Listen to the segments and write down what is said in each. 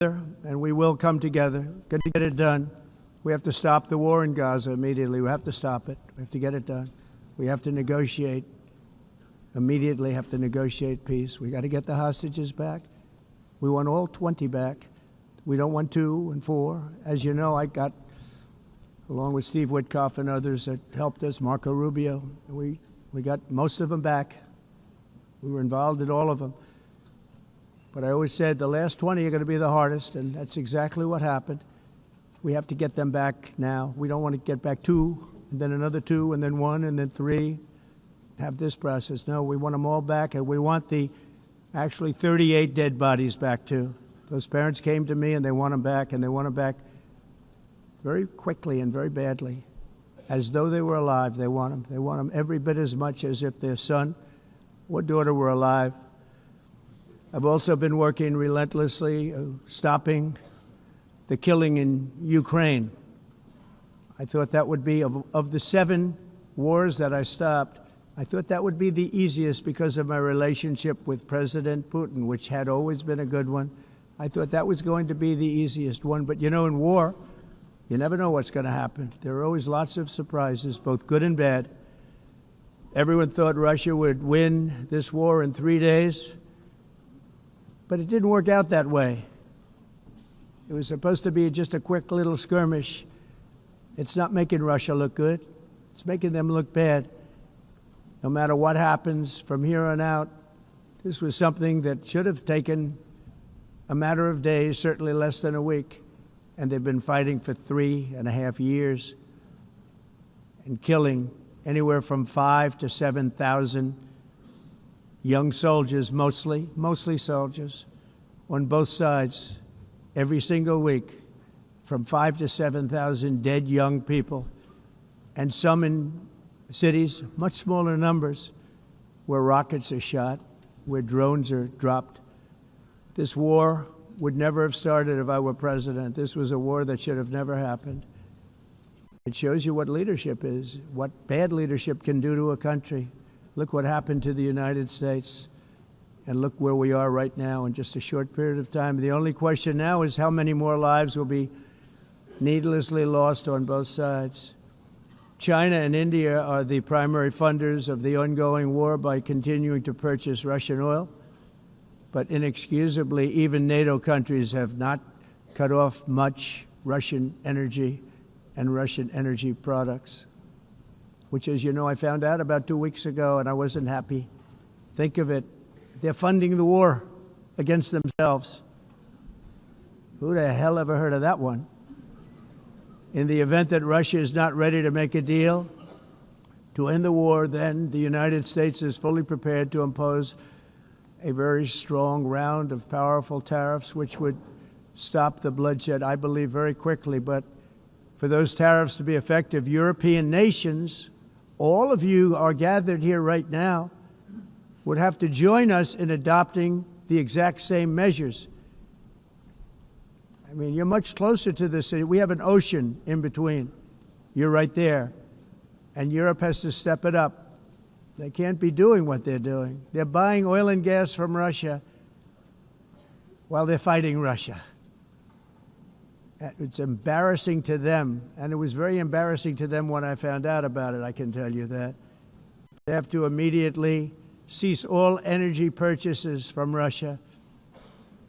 and we will come together. Got to get it done. We have to stop the war in Gaza immediately. We have to stop it. We have to get it done. We have to negotiate. Immediately have to negotiate peace. We got to get the hostages back. We want all 20 back. We don't want 2 and 4. As you know, I got, along with Steve Witkoff and others that helped us, Marco Rubio, we got most of them back. We were involved in all of them. But I always said the last 20 are going to be the hardest, and that's exactly what happened. We have to get them back now. We don't want to get back 2, and then another 2, and then 1, and then 3. Have this process. No, we want them all back, and we want the actually 38 dead bodies back too. Those parents came to me, and they want them back, and they want them back very quickly and very badly, as though they were alive. They want them. They want them every bit as much as if their son or daughter were alive. I've also been working relentlessly, stopping the killing in Ukraine. I thought that would be, of the 7 wars that I stopped, I thought that would be the easiest because of my relationship with President Putin, which had always been a good one. I thought that was going to be the easiest one. But you know, in war, you never know what's going to happen. There are always lots of surprises, both good and bad. Everyone thought Russia would win this war in 3 days. But it didn't work out that way. It was supposed to be just a quick little skirmish. It's not making Russia look good. It's making them look bad. No matter what happens from here on out, this was something that should have taken a matter of days, certainly less than a week. And they've been fighting for 3.5 years and killing anywhere from 5,000 to 7,000 young soldiers, mostly soldiers, on both sides, every single week, from 5,000 to 7,000 dead young people, and some in cities, much smaller numbers, where rockets are shot, where drones are dropped. This war would never have started if I were president. This was a war that should have never happened. It shows you what leadership is, what bad leadership can do to a country. Look what happened to the United States, and look where we are right now in just a short period of time. The only question now is how many more lives will be needlessly lost on both sides. China and India are the primary funders of the ongoing war by continuing to purchase Russian oil. But inexcusably, even NATO countries have not cut off much Russian energy and Russian energy products, which, as you know, I found out about 2 weeks ago, and I wasn't happy. Think of it. They're funding the war against themselves. Who the hell ever heard of that one? In the event that Russia is not ready to make a deal to end the war, then the United States is fully prepared to impose a very strong round of powerful tariffs, which would stop the bloodshed, I believe, very quickly. But for those tariffs to be effective, European nations, all of you are gathered here right now, would have to join us in adopting the exact same measures. I mean, you're much closer to this. We have an ocean in between. You're right there. And Europe has to step it up. They can't be doing what they're doing. They're buying oil and gas from Russia while they're fighting Russia. It's embarrassing to them, and it was very embarrassing to them when I found out about it, I can tell you that. They have to immediately cease all energy purchases from Russia.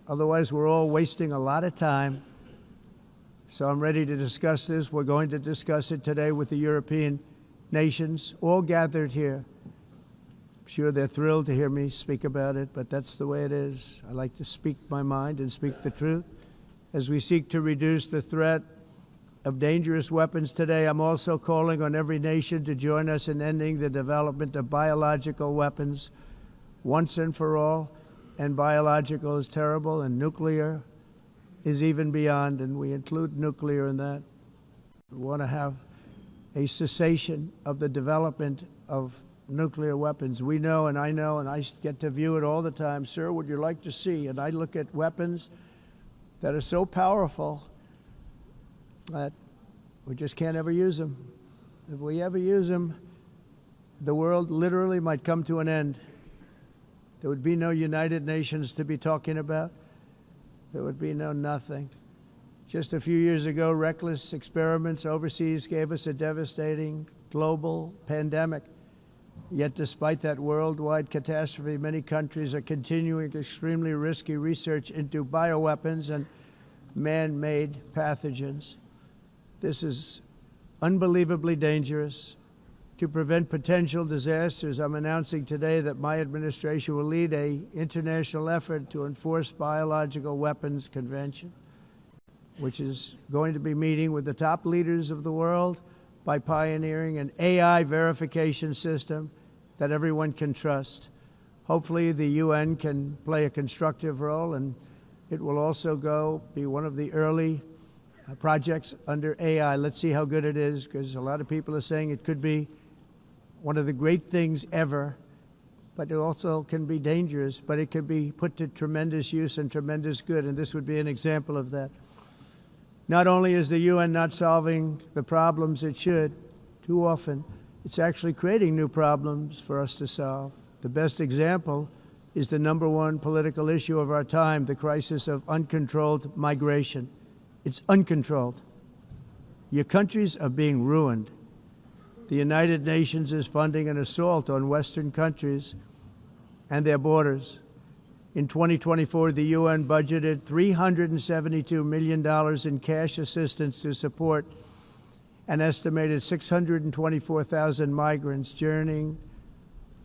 Otherwise, we're all wasting a lot of time. So I'm ready to discuss this. We're going to discuss it today with the European nations, all gathered here. I'm sure they're thrilled to hear me speak about it, but that's the way it is. I like to speak my mind and speak the truth. As we seek to reduce the threat of dangerous weapons today, I'm also calling on every nation to join us in ending the development of biological weapons once and for all. And biological is terrible, and nuclear is even beyond, and we include nuclear in that. We want to have a cessation of the development of nuclear weapons. We know, and I get to view it all the time. Sir, would you like to see? And I look at weapons that are so powerful that we just can't ever use them. If we ever use them, the world literally might come to an end. There would be no United Nations to be talking about. There would be no nothing. Just a few years ago, reckless experiments overseas gave us a devastating global pandemic. Yet despite that worldwide catastrophe, many countries are continuing extremely risky research into bioweapons and man-made pathogens. This is unbelievably dangerous. To prevent potential disasters, I'm announcing today that my administration will lead an international effort to enforce biological weapons convention, which is going to be meeting with the top leaders of the world by pioneering an AI verification system that everyone can trust. Hopefully the UN can play a constructive role, and it will also be one of the early projects under AI. Let's see how good it is, because a lot of people are saying it could be one of the great things ever, but it also can be dangerous, but it can be put to tremendous use and tremendous good, and this would be an example of that. Not only is the UN not solving the problems it should, too often, it's actually creating new problems for us to solve. The best example is the #1 political issue of our time, the crisis of uncontrolled migration. It's uncontrolled. Your countries are being ruined. The United Nations is funding an assault on Western countries and their borders. In 2024, the UN budgeted $372 million in cash assistance to support an estimated 624,000 migrants journeying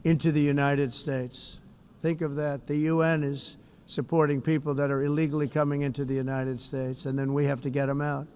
into the United States. Think of that. The UN is supporting people that are illegally coming into the United States, and then we have to get them out.